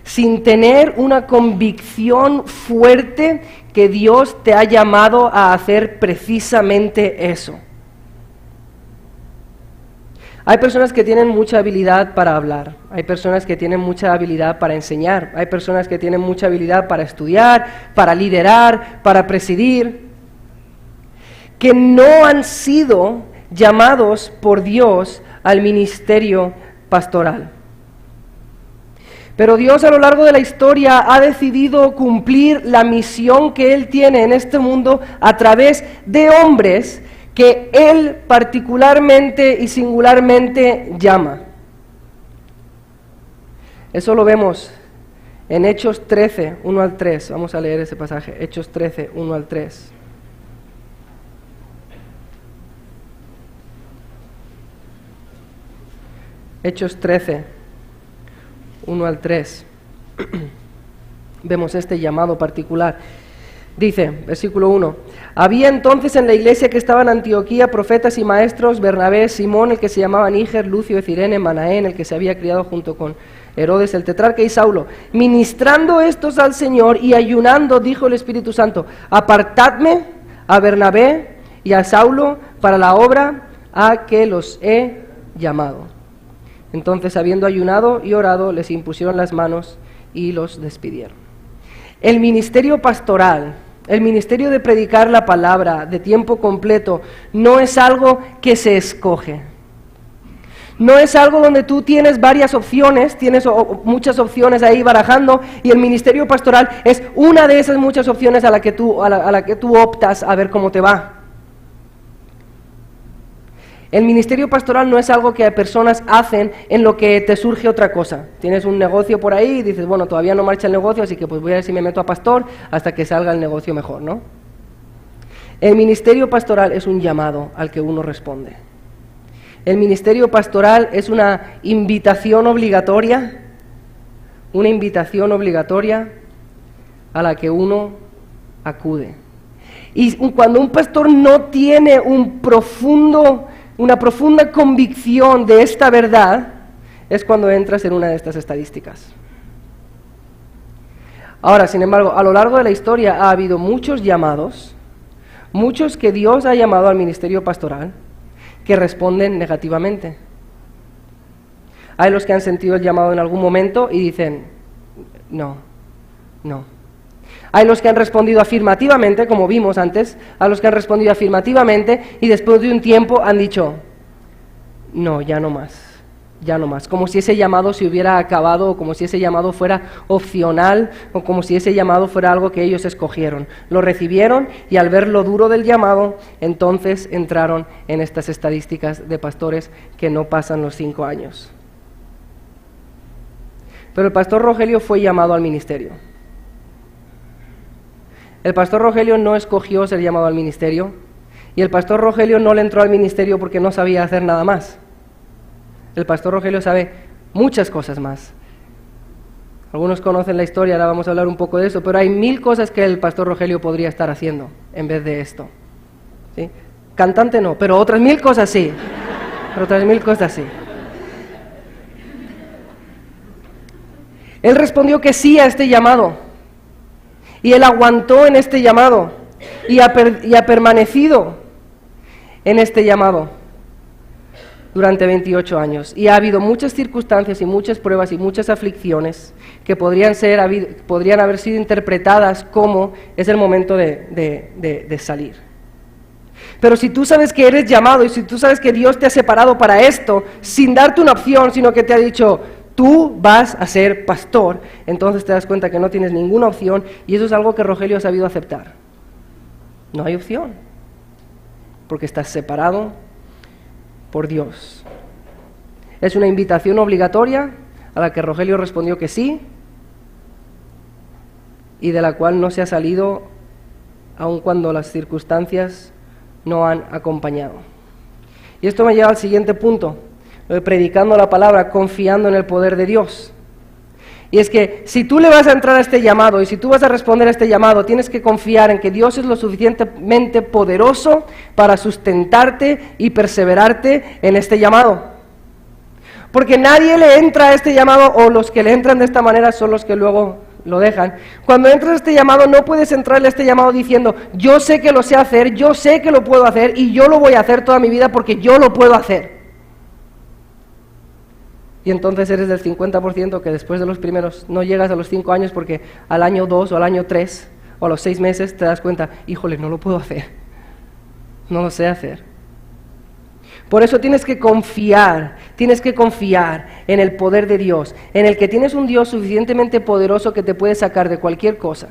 sin tener una convicción fuerte que Dios te ha llamado a hacer precisamente eso. Hay personas que tienen mucha habilidad para hablar, hay personas que tienen mucha habilidad para enseñar, hay personas que tienen mucha habilidad para estudiar, para liderar, para presidir, que no han sido llamados por Dios al ministerio pastoral. Pero Dios a lo largo de la historia ha decidido cumplir la misión que Él tiene en este mundo a través de hombres que Él particularmente y singularmente llama. Eso lo vemos en Hechos 13, 1 al 3. Vamos a leer ese pasaje, Hechos 13, 1 al 3. Hechos 13, 1 al 3. Vemos este llamado particular. Dice, versículo 1, había entonces en la iglesia que estaba en Antioquía profetas y maestros, Bernabé, Simón, el que se llamaba Níger, Lucio de Cirene, Manaén, el que se había criado junto con Herodes el tetrarca, y Saulo. Ministrando estos al Señor y ayunando, dijo el Espíritu Santo, apartadme a Bernabé y a Saulo para la obra a que los he llamado. Entonces, habiendo ayunado y orado, les impusieron las manos y los despidieron. El ministerio pastoral, el ministerio de predicar la palabra de tiempo completo, no es algo que se escoge. No es algo donde tú tienes varias opciones, tienes muchas opciones ahí barajando, y el ministerio pastoral es una de esas muchas opciones a la que tú optas a ver cómo te va. El ministerio pastoral no es algo que personas hacen en lo que te surge otra cosa. Tienes un negocio por ahí y dices, bueno, todavía no marcha el negocio, así que pues voy a ver si me meto a pastor hasta que salga el negocio mejor, ¿no? El ministerio pastoral es un llamado al que uno responde. El ministerio pastoral es una invitación obligatoria a la que uno acude. Y cuando un pastor no tiene una profunda convicción de esta verdad, es cuando entras en una de estas estadísticas. Ahora, sin embargo, a lo largo de la historia ha habido muchos llamados, muchos que Dios ha llamado al ministerio pastoral, que responden negativamente. Hay los que han sentido el llamado en algún momento y dicen, no. Hay los que han respondido afirmativamente, como vimos antes, a los que han respondido afirmativamente y después de un tiempo han dicho, no, ya no más. ya no más, como si ese llamado se hubiera acabado, o como si ese llamado fuera opcional, o como si ese llamado fuera algo que ellos escogieron. Lo recibieron y al ver lo duro del llamado, entonces entraron en estas estadísticas de pastores que no pasan los 5 años. Pero el pastor Rogelio fue llamado al ministerio. El pastor Rogelio no escogió ser llamado al ministerio, y el pastor Rogelio no le entró al ministerio porque no sabía hacer nada más. El pastor Rogelio sabe muchas cosas más. Algunos conocen la historia, ahora vamos a hablar un poco de eso, pero hay 1000 cosas que el pastor Rogelio podría estar haciendo en vez de esto. ¿Sí? Cantante no, pero otras 1000 cosas sí. Pero otras 1000 cosas sí. Él respondió que sí a este llamado. Y él aguantó en este llamado. Y ha permanecido en este llamado durante 28 años. Y ha habido muchas circunstancias y muchas pruebas y muchas aflicciones que podrían haber sido interpretadas como es el momento de salir. Pero si tú sabes que eres llamado y si tú sabes que Dios te ha separado para esto, sin darte una opción, sino que te ha dicho, tú vas a ser pastor, entonces te das cuenta que no tienes ninguna opción, y eso es algo que Rogelio ha sabido aceptar. No hay opción, porque estás separado por Dios. Es una invitación obligatoria a la que Rogelio respondió que sí, y de la cual no se ha salido aun cuando las circunstancias no han acompañado. Y esto me lleva al siguiente punto, predicando la palabra, confiando en el poder de Dios. Y es que si tú le vas a entrar a este llamado y si tú vas a responder a este llamado, tienes que confiar en que Dios es lo suficientemente poderoso para sustentarte y perseverarte en este llamado. Porque nadie le entra a este llamado, o los que le entran de esta manera son los que luego lo dejan. Cuando entras a este llamado, no puedes entrarle a este llamado diciendo, yo sé que lo sé hacer, yo sé que lo puedo hacer y yo lo voy a hacer toda mi vida porque yo lo puedo hacer. Y entonces eres del 50% que después de los primeros no llegas a los 5 años porque al año 2 o al año 3 o a los 6 meses te das cuenta, híjole, no lo puedo hacer, no lo sé hacer. Por eso tienes que confiar en el poder de Dios, en el que tienes un Dios suficientemente poderoso que te puede sacar de cualquier cosa.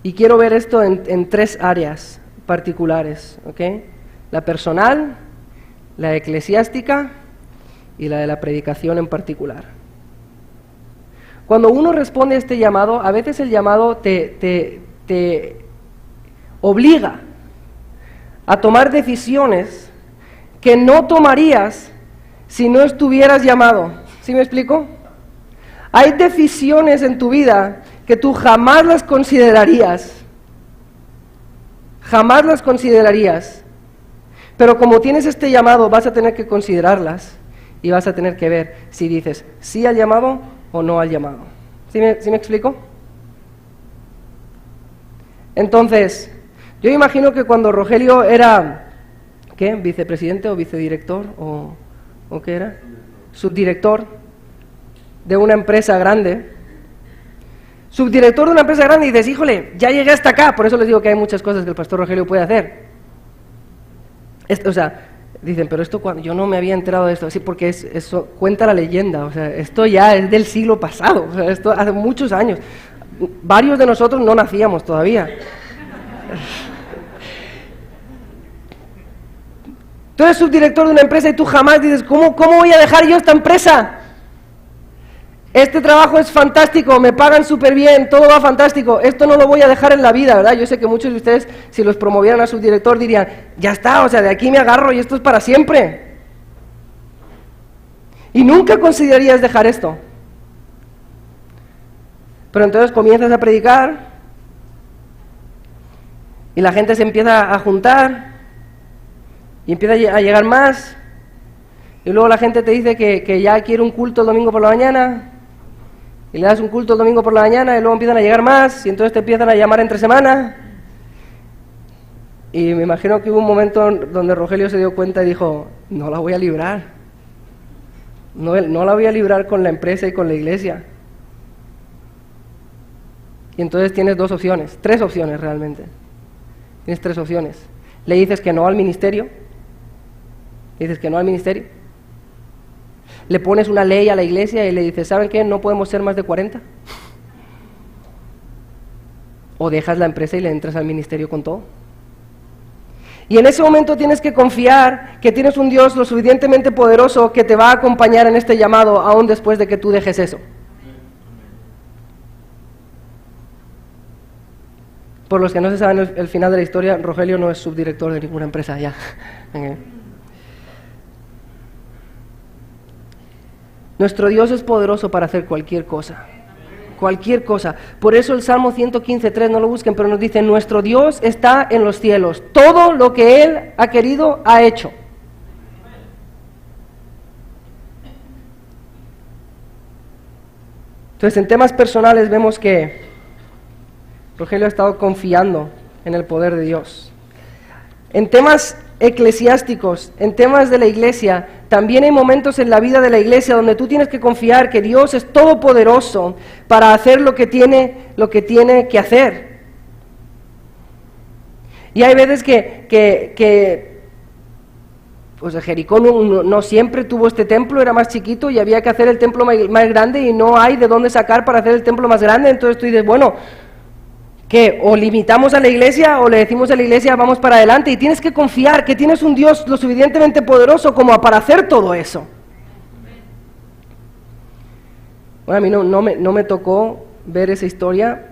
Y quiero ver esto en 3 áreas particulares, ¿ok? La personal, la eclesiástica y la de la predicación en particular. Cuando uno responde a este llamado, a veces el llamado te obliga a tomar decisiones que no tomarías si no estuvieras llamado. ¿Sí me explico? Hay decisiones en tu vida que tú jamás las considerarías. Jamás las considerarías. Pero como tienes este llamado, vas a tener que considerarlas y vas a tener que ver si dices sí al llamado o no al llamado. ¿Sí me explico? Entonces, yo imagino que cuando Rogelio era, ¿qué? ¿Vicepresidente o vicedirector? ¿O qué era? Subdirector de una empresa grande. Subdirector de una empresa grande y dices, híjole, ya llegué hasta acá. Por eso les digo que hay muchas cosas que el pastor Rogelio puede hacer. Dicen, pero esto cuando yo no me había enterado de esto, sí, porque eso cuenta la leyenda, o sea, esto ya es del siglo pasado, o sea, esto hace muchos años. Varios de nosotros no nacíamos todavía. Tú eres subdirector de una empresa y tú jamás dices, ¿cómo voy a dejar yo esta empresa? Este trabajo es fantástico, me pagan súper bien, todo va fantástico, esto no lo voy a dejar en la vida, ¿verdad? Yo sé que muchos de ustedes, si los promovieran a subdirector, dirían, ya está, o sea, de aquí me agarro y esto es para siempre. Y nunca considerarías dejar esto. Pero entonces comienzas a predicar y la gente se empieza a juntar y empieza a llegar más y luego la gente te dice que ya quiere un culto el domingo por la mañana. Y le das un culto el domingo por la mañana y luego empiezan a llegar más y entonces te empiezan a llamar entre semana. Y me imagino que hubo un momento donde Rogelio se dio cuenta y dijo, no la voy a librar. No la voy a librar con la empresa y con la iglesia. Y entonces tienes 2 opciones, 3 opciones realmente. Tienes 3 opciones. Le dices que no al ministerio, dices que no al ministerio. Le pones una ley a la iglesia y le dices, ¿saben qué? No podemos ser más de 40. O dejas la empresa y le entras al ministerio con todo. Y en ese momento tienes que confiar que tienes un Dios lo suficientemente poderoso que te va a acompañar en este llamado aún después de que tú dejes eso. Por los que no se saben el final de la historia, Rogelio no es subdirector de ninguna empresa ya. Okay. Nuestro Dios es poderoso para hacer cualquier cosa. Cualquier cosa. Por eso el Salmo 115:3, no lo busquen, pero nos dice, nuestro Dios está en los cielos. Todo lo que Él ha querido, ha hecho. Entonces, en temas personales vemos que Rogelio ha estado confiando en el poder de Dios. En temas eclesiásticos, en temas de la iglesia, también hay momentos en la vida de la iglesia donde tú tienes que confiar que Dios es todopoderoso para hacer lo que tiene que hacer. Y hay veces que pues Jericó no siempre tuvo este templo, era más chiquito y había que hacer el templo más grande y no hay de dónde sacar para hacer el templo más grande. Entonces tú dices, bueno, que o limitamos a la iglesia o le decimos a la iglesia vamos para adelante, y tienes que confiar que tienes un Dios lo suficientemente poderoso como para hacer todo eso. Bueno, a mí no me tocó ver esa historia,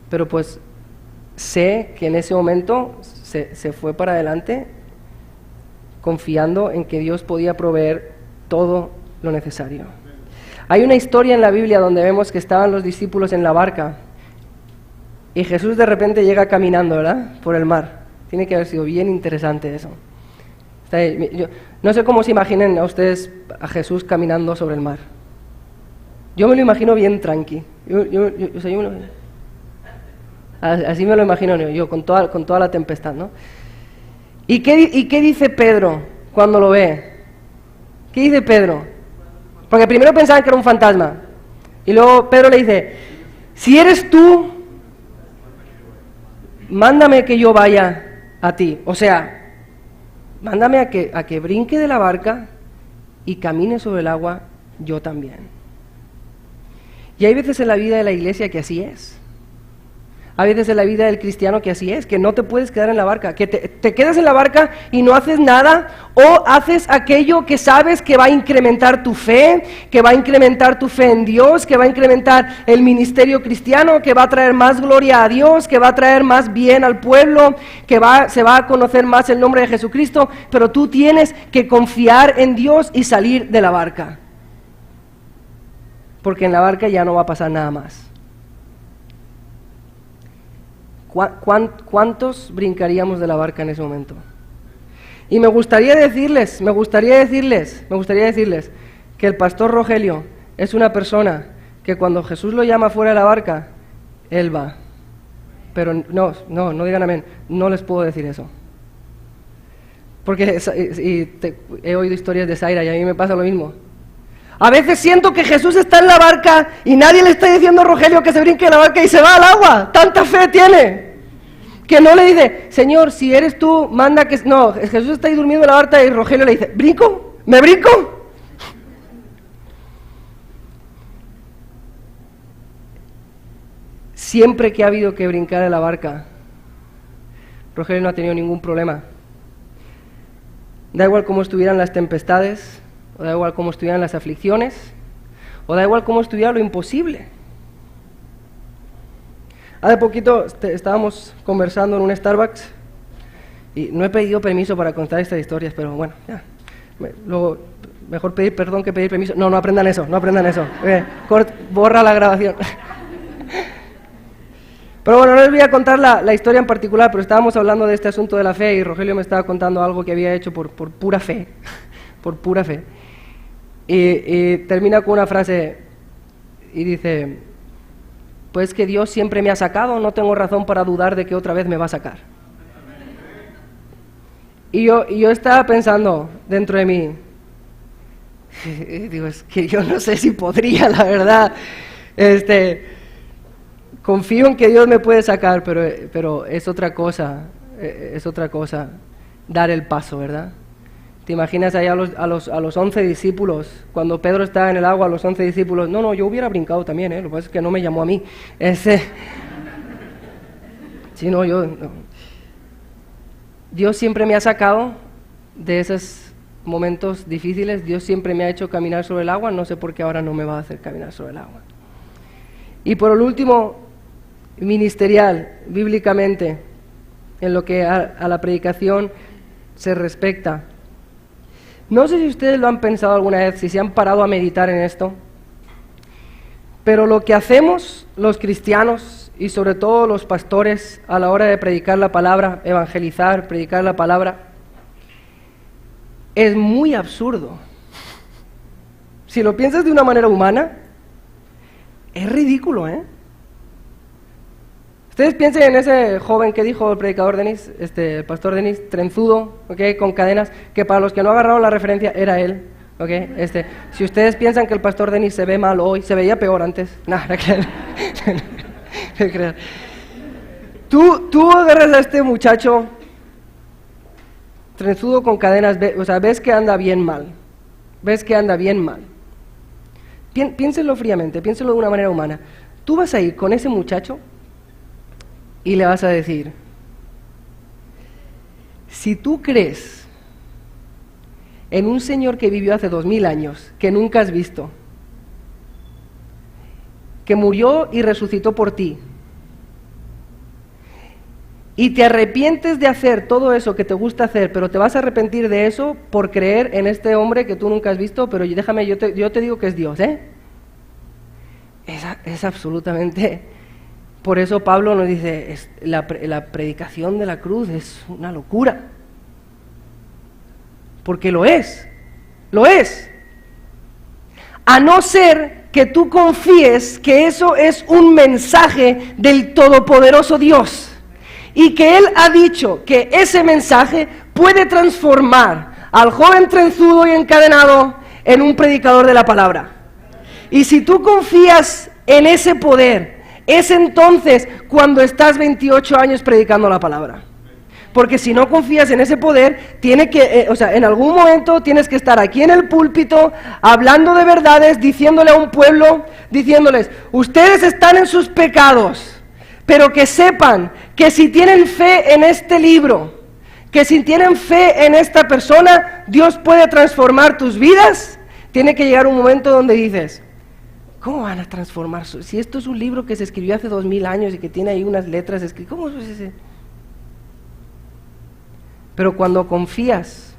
pero pues sé que en ese momento se fue para adelante confiando en que Dios podía proveer todo lo necesario. Hay una historia en la Biblia donde vemos que estaban los discípulos en la barca y Jesús de repente llega caminando, ¿verdad?, por el mar. Tiene que haber sido bien interesante eso. Yo no sé cómo se imaginen a ustedes a Jesús caminando sobre el mar. Yo me lo imagino bien tranqui. Así me lo imagino yo con toda la tempestad, ¿no? ¿Y qué dice Pedro cuando lo ve? ¿Qué dice Pedro? Porque primero pensaban que era un fantasma. Y luego Pedro le dice, si eres tú, mándame que yo vaya a ti. O sea, mándame a que brinque de la barca y camine sobre el agua yo también. Y hay veces en la vida de la iglesia que así es. Hay veces en la vida del cristiano que así es, que no te puedes quedar en la barca, que te quedas en la barca y no haces nada, o haces aquello que sabes que va a incrementar tu fe, que va a incrementar tu fe en Dios, que va a incrementar el ministerio cristiano, que va a traer más gloria a Dios, que va a traer más bien al pueblo, que se va a conocer más el nombre de Jesucristo, pero tú tienes que confiar en Dios y salir de la barca, porque en la barca ya no va a pasar nada más. ¿Cuántos brincaríamos de la barca en ese momento? Y me gustaría decirles que el pastor Rogelio es una persona que cuando Jesús lo llama fuera de la barca, él va. Pero no digan amén, no les puedo decir eso. Porque he oído historias de Zaira y a mí me pasa lo mismo. A veces siento que Jesús está en la barca y nadie le está diciendo a Rogelio que se brinque de la barca y se va al agua. Tanta fe tiene. Que no le dice, Señor, si eres tú, manda que... No, Jesús está ahí durmiendo en la barca y Rogelio le dice, ¿brinco? ¿Me brinco? Siempre que ha habido que brincar de la barca, Rogelio no ha tenido ningún problema. Da igual cómo estuvieran las tempestades, o da igual cómo estuvieran las aflicciones, o da igual cómo estuviera lo imposible. Hace poquito estábamos conversando en un Starbucks y no he pedido permiso para contar estas historias, pero bueno, ya. Luego, mejor pedir perdón que pedir permiso. No aprendan eso. Borra la grabación. Pero bueno, no les voy a contar la historia en particular, pero estábamos hablando de este asunto de la fe y Rogelio me estaba contando algo que había hecho por pura fe, por pura fe. Y termina con una frase y dice, pues que Dios siempre me ha sacado, no tengo razón para dudar de que otra vez me va a sacar. Y yo estaba pensando dentro de mí, digo, es que yo no sé si podría, la verdad. Confío en que Dios me puede sacar, pero es otra cosa dar el paso, ¿verdad? ¿Te imaginas ahí a los 11 discípulos? Cuando Pedro está en el agua, a los 11 discípulos, no, yo hubiera brincado también, lo que pasa es que no me llamó a mí. Sí, no, Dios siempre me ha sacado de esos momentos difíciles, Dios siempre me ha hecho caminar sobre el agua, no sé por qué ahora no me va a hacer caminar sobre el agua. Y por el último, ministerial, bíblicamente, en lo que a la predicación se respecta. No sé si ustedes lo han pensado alguna vez, si se han parado a meditar en esto, pero lo que hacemos los cristianos y sobre todo los pastores a la hora de predicar la palabra, evangelizar, predicar la palabra, es muy absurdo. Si lo piensas de una manera humana, es ridículo, ¿eh? Ustedes piensen en ese joven que dijo el predicador Denis, el pastor Denis, trenzudo, ¿okay? Con cadenas, que para los que no agarraron la referencia era él, ¿okay? Si ustedes piensan que el pastor Denis se ve mal hoy, se veía peor antes, nada, no crean. Tú agarras a este muchacho trenzudo con cadenas, ves que anda bien mal, Piénsenlo fríamente, piénsenlo de una manera humana. Tú vas a ir con ese muchacho y le vas a decir, si tú crees en un Señor que vivió hace 2000 años, que nunca has visto, que murió y resucitó por ti, y te arrepientes de hacer todo eso que te gusta hacer, pero te vas a arrepentir de eso por creer en este hombre que tú nunca has visto, pero déjame, yo te digo que es Dios, Es absolutamente... Por eso Pablo nos dice, la predicación de la cruz es una locura. Porque lo es. A no ser que tú confíes que eso es un mensaje del todopoderoso Dios. Y que Él ha dicho que ese mensaje puede transformar al joven trenzudo y encadenado en un predicador de la palabra. Y si tú confías en ese poder, es entonces cuando estás 28 años predicando la palabra. Porque si no confías en ese poder, en algún momento tienes que estar aquí en el púlpito, hablando de verdades, diciéndole a un pueblo, diciéndoles, ustedes están en sus pecados, pero que sepan que si tienen fe en este libro, que si tienen fe en esta persona, Dios puede transformar tus vidas. Tiene que llegar un momento donde dices, ¿cómo van a transformar? Si esto es un libro que se escribió hace 2000 años y que tiene ahí unas letras escritas, ¿cómo es ese? Pero cuando confías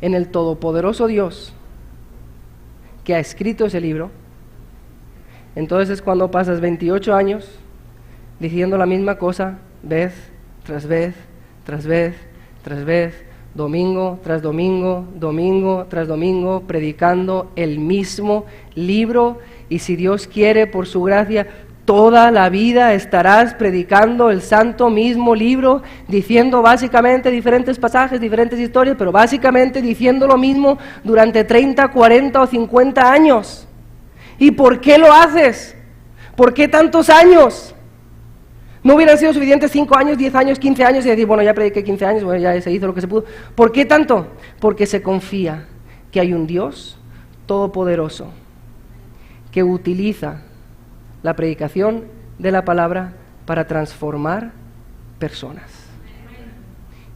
en el todopoderoso Dios que ha escrito ese libro, entonces es cuando pasas 28 años diciendo la misma cosa, vez tras vez, tras vez, tras vez, domingo tras domingo, domingo tras domingo, predicando el mismo libro, y si Dios quiere, por su gracia, toda la vida estarás predicando el santo mismo libro, diciendo básicamente diferentes pasajes, diferentes historias, pero básicamente diciendo lo mismo durante 30, 40 o 50 años. ¿Y por qué lo haces? ¿Por qué tantos años? ¿No hubieran sido suficientes 5 años, 10 años, 15 años y decir, bueno, ya prediqué 15 años, bueno, ya se hizo lo que se pudo? ¿Por qué tanto? Porque se confía que hay un Dios todopoderoso que utiliza la predicación de la palabra para transformar personas.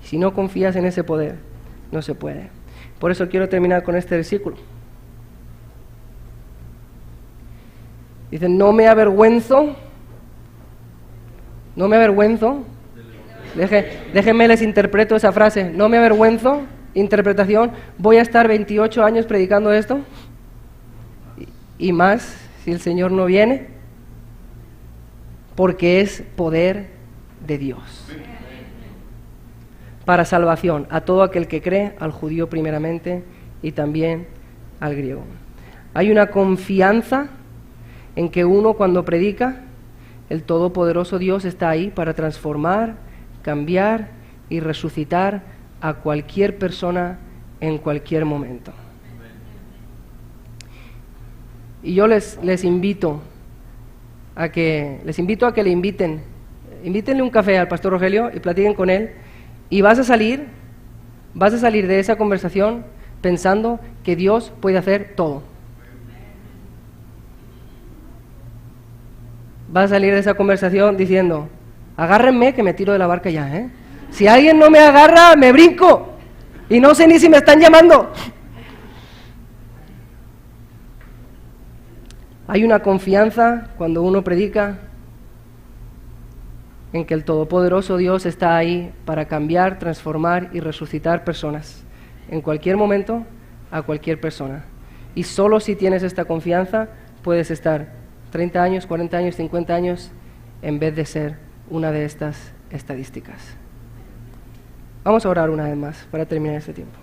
Si no confías en ese poder, no se puede. Por eso quiero terminar con este versículo. Dice, no me avergüenzo, déjenme les interpreto esa frase, no me avergüenzo, interpretación, voy a estar 28 años predicando esto, y más si el Señor no viene, porque es poder de Dios, para salvación a todo aquel que cree, al judío primeramente, y también al griego. Hay una confianza en que uno cuando predica, el todopoderoso Dios está ahí para transformar, cambiar y resucitar a cualquier persona en cualquier momento. Y yo les invito a que le invítenle un café al pastor Rogelio y platiquen con él, y vas a salir vas a salir de esa conversación pensando que Dios puede hacer todo. Vas a salir de esa conversación diciendo, agárrenme que me tiro de la barca ya, ¿eh? Si alguien no me agarra, me brinco. Y no sé ni si me están llamando. Hay una confianza cuando uno predica en que el Todopoderoso Dios está ahí para cambiar, transformar y resucitar personas. En cualquier momento, a cualquier persona. Y solo si tienes esta confianza, puedes estar 30 años, 40 años, 50 años, en vez de ser una de estas estadísticas. Vamos a orar una vez más para terminar este tiempo.